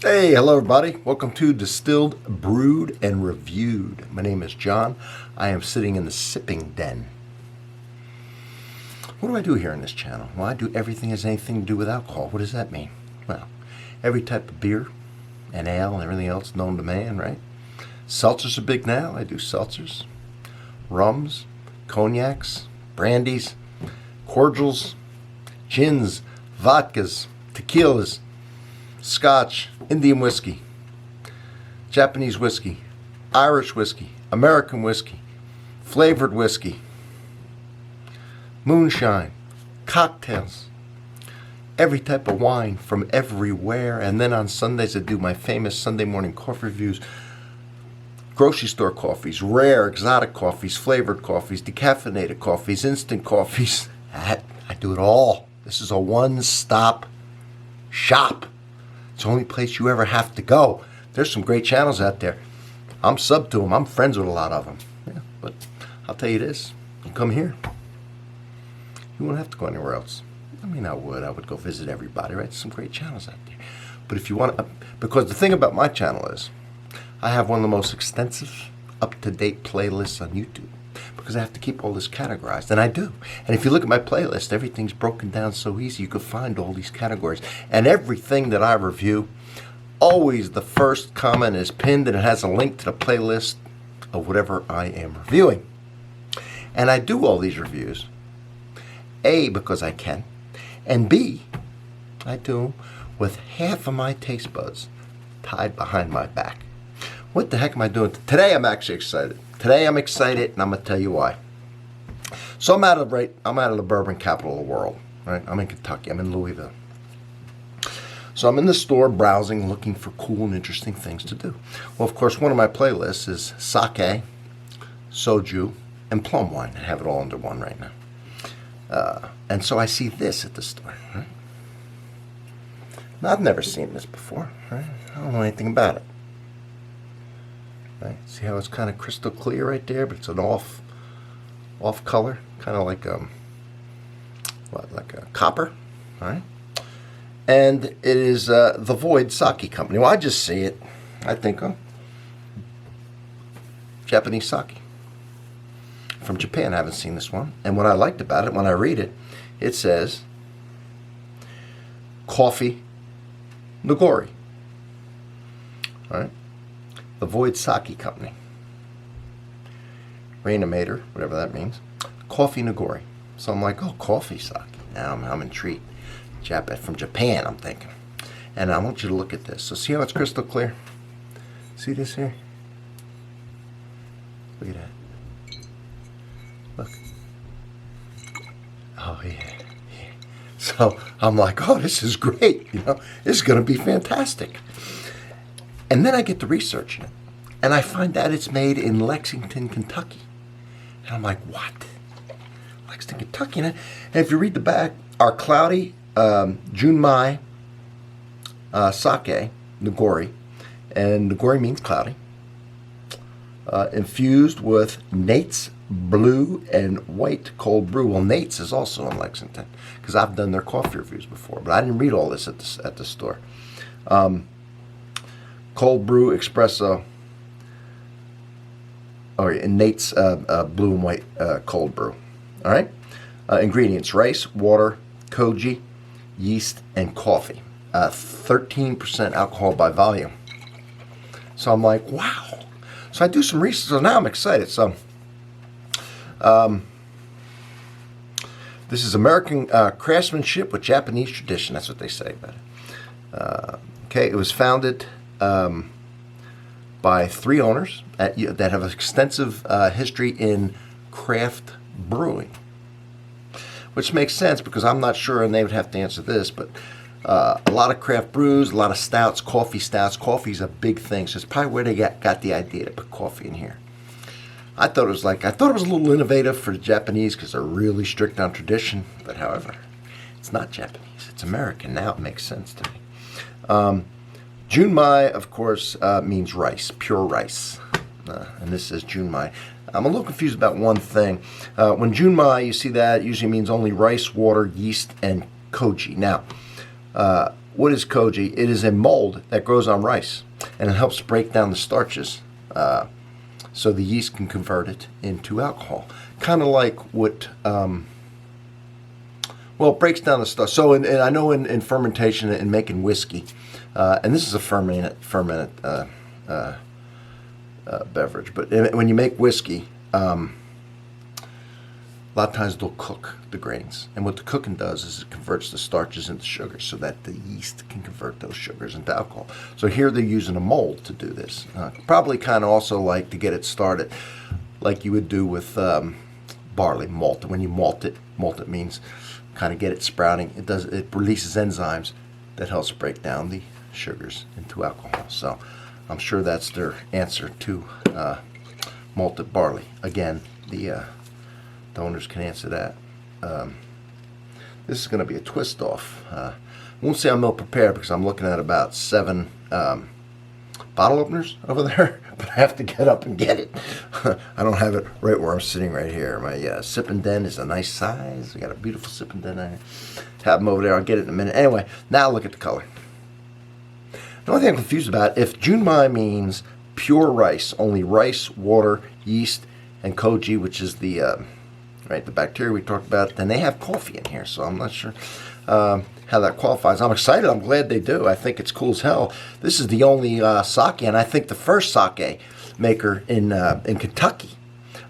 Hey, hello everybody. Welcome to Distilled, Brewed, and Reviewed. My name is John. I am sitting in the sipping den. What do I do here on this channel? Well, I do everything that has anything to do with alcohol. What does that mean? Well, every type of beer and ale and everything else known to man, right? Seltzers are big now. I do seltzers, rums, cognacs, brandies, cordials, gins, vodkas, tequilas, Scotch, Indian whiskey, Japanese whiskey, Irish whiskey, American whiskey, flavored whiskey, moonshine, cocktails, every type of wine from everywhere. And then on Sundays I do my famous Sunday morning coffee reviews, grocery store coffees, rare, exotic coffees, flavored coffees, decaffeinated coffees, instant coffees. I do it all. This is a one-stop shop. It's the only place you ever have to go. There's some great channels out there. I'm sub to them. I'm friends with a lot of them. Yeah, but I'll tell you this. You come here, you won't have to go anywhere else. I mean, I would go visit everybody, right? There's some great channels out there. But if you want to, because the thing about my channel is, I have one of the most extensive, up-to-date playlists on YouTube. Because I have to keep all this categorized, and I do. And if you look at my playlist, everything's broken down so easy. You can find all these categories. And everything that I review, always the first comment is pinned, and it has a link to the playlist of whatever I am reviewing. And I do all these reviews, A, because I can, and B, I do them with half of my taste buds tied behind my back. What the heck am I doing? Today I'm actually excited. Today I'm excited, and I'm going to tell you why. So I'm out of the bourbon capital of the world, right? I'm in Kentucky. I'm in Louisville. So I'm in the store browsing, looking for cool and interesting things to do. Well, of course, one of my playlists is sake, soju, and plum wine. I have it all under one right now. And so I see this at the store, right? Now, I've never seen this before, right? I don't know anything about it. Right? See how it's kind of crystal clear right there, but it's an off color, kind of like like a copper, all right? And it is the Void Sake Company. Well, I just see it, I think, Japanese sake from Japan. I haven't seen this one, and what I liked about it, when I read it, it says coffee Nigori, all right? The Void Sake Company. Reanimator, whatever that means. Coffee Nigori. So I'm like, oh, coffee sake. Now I'm intrigued. From Japan, I'm thinking. And I want you to look at this. So see how it's crystal clear? See this here? Look at that. Look. Oh, yeah. So I'm like, oh, this is great. This is going to be fantastic. And then I get to researching it, and I find out it's made in Lexington, Kentucky. And I'm like, what? Lexington, Kentucky? And if you read the back, our cloudy Junmai sake, Nigori, and Nigori means cloudy, infused with Nate's blue and white cold brew. Well, Nate's is also in Lexington, because I've done their coffee reviews before, but I didn't read all this at the store. Cold brew espresso, or Nate's blue and white cold brew. All right. Ingredients: rice, water, koji, yeast, and coffee. 13% alcohol by volume. So I'm like, wow. So I do some research. So now I'm excited. So this is American craftsmanship with Japanese tradition. That's what they say about it. Okay, it was founded by 3 owners that have an extensive history in craft brewing, which makes sense because I'm not sure, and they would have to answer this, but a lot of craft brews, a lot of stouts, coffee stouts. Coffee's a big thing, so it's probably where they got the idea to put coffee in here. I thought it was a little innovative for the Japanese because they're really strict on tradition, but however, it's not Japanese, it's American. Now it makes sense to me. Junmai, of course, means rice, pure rice. And this is Junmai. I'm a little confused about one thing. When Junmai, you see that, it usually means only rice, water, yeast, and koji. Now, What is koji? It is a mold that grows on rice, and it helps break down the starches so the yeast can convert it into alcohol. Kind of like what, well, it breaks down the stuff. So and I know in fermentation and making whiskey, and this is a fermented beverage, but when you make whiskey, a lot of times they'll cook the grains. And what the cooking does is it converts the starches into sugars so that the yeast can convert those sugars into alcohol. So here they're using a mold to do this. Probably kind of also like to get it started like you would do with barley malt. When you malt it means kind of get it sprouting. It releases enzymes that helps break down the sugars into alcohol. So I'm sure that's their answer to malted barley. Again, the owners can answer that. This is going to be a twist off. I won't say I'm ill prepared because I'm looking at about 7 bottle openers over there, but I have to get up and get it. I don't have it right where I'm sitting right here. My sipping den is a nice size. We got a beautiful sipping den. I have them over there. I'll get it in a minute. Anyway, now look at the color. The only thing I'm confused about, if junmai means pure rice, only rice, water, yeast, and koji, which is the the bacteria we talked about, then they have coffee in here, so I'm not sure how that qualifies. I'm excited. I'm glad they do. I think it's cool as hell. This is the only sake, and I think the first sake maker in Kentucky.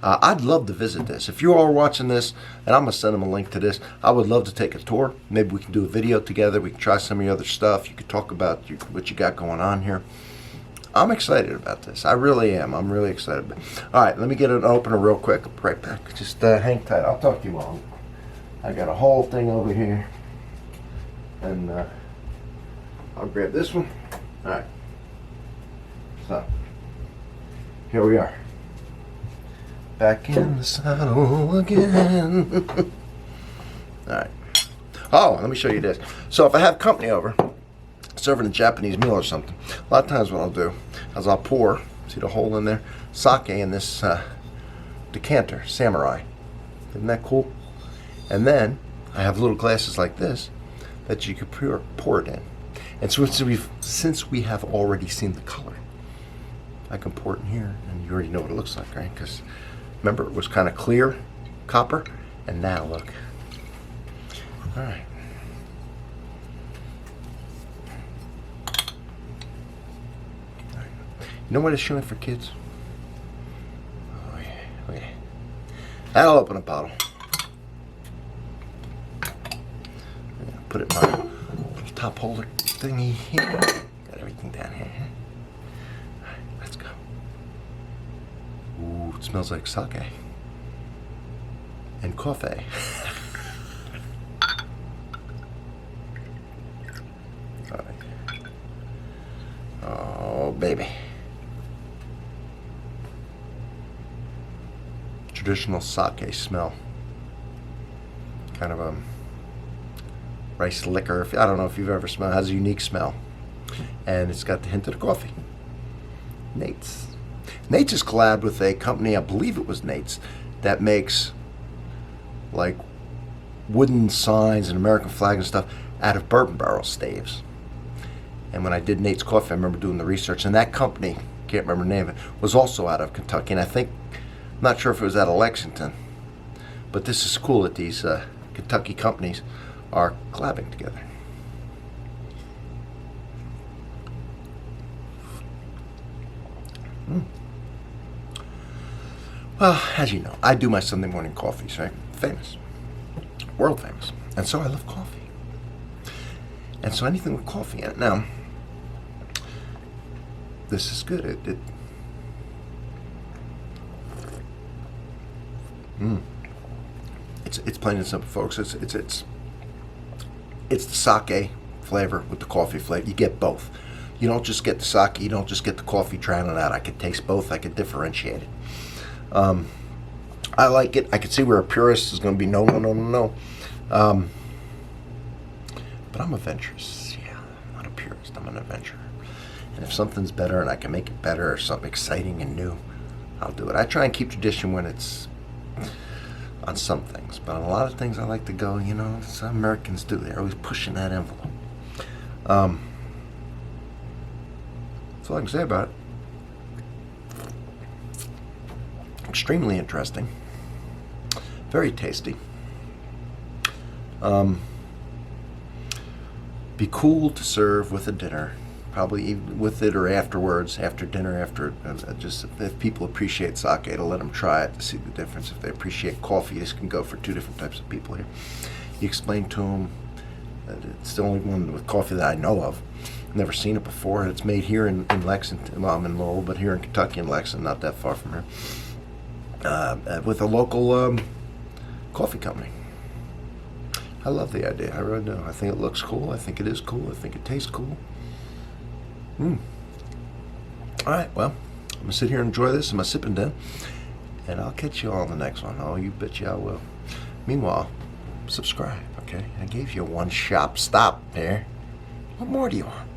I'd love to visit this. If you all are watching this, and I'm going to send them a link to this, I would love to take a tour. Maybe we can do a video together. We can try some of your other stuff. You could talk about what you got going on here. I'm excited about this. I really am. I'm really excited. All right, let me get an opener real quick. I'll be right back. Just hang tight. I'll talk to you all. I got a whole thing over here. And I'll grab this one. All right. So, here we are. Back in the saddle again. All right. Oh, let me show you this. So if I have company over, serving a Japanese meal or something, a lot of times what I'll do is I'll pour, see the hole in there, sake in this decanter, samurai. Isn't that cool? And then I have little glasses like this that you could pour it in. And so since we have already seen the color, I can pour it in here, and you already know what it looks like, right? Because remember, it was kind of clear, copper, and now look. All right. You know what it's showing for kids? Oh yeah, oh yeah. That'll open a bottle. Put it in my little top holder thingy here. Got everything down here. All right, let's go. Ooh, it smells like sake. And coffee. All right. Oh, baby. Traditional sake smell. Kind of a rice liquor. I don't know if you've ever smelled. It has a unique smell. And it's got the hint of the coffee. Nate's. Nate's is collabed with a company, I believe it was Nate's, that makes like wooden signs and American flag and stuff out of bourbon barrel staves. And when I did Nate's Coffee, I remember doing the research, and that company, can't remember the name of it, was also out of Kentucky. And I think, I'm not sure if it was out of Lexington, but this is cool that these Kentucky companies are collabing together. Well, as you know, I do my Sunday morning coffees, right? Famous. World famous. And so I love coffee. And so anything with coffee in it. Now, this is good. It's plain and simple, folks. It's the sake flavor with the coffee flavor. You get both. You don't just get the sake. You don't just get the coffee drowning out. I could taste both. I could differentiate it. I like it. I could see where a purist is going to be no. But I'm adventurous. Yeah, I'm not a purist. I'm an adventurer. And if something's better and I can make it better or something exciting and new, I'll do it. I try and keep tradition when it's on some things. But on a lot of things I like to go, as Americans do. They're always pushing that envelope. That's all I can say about it. Extremely interesting. Very tasty. Be cool to serve with a dinner. Probably with it or afterwards, after dinner, after just if people appreciate sake, to let them try it to see the difference. If they appreciate coffee, this can go for two different types of people here. You explain to them that it's the only one with coffee that I know of. Never seen it before. It's made here in Lexington. Well, I'm in Lowell, but here in Kentucky, in Lexington, not that far from here, with a local coffee company. I love the idea. I really do. I think it looks cool. I think it is cool. I think it tastes cool. All right, well, I'm going to sit here and enjoy this in my sipping den, and I'll catch you all on the next one. Oh, you bet you I will. Meanwhile, subscribe, okay? I gave you one shop stop there. What more do you want?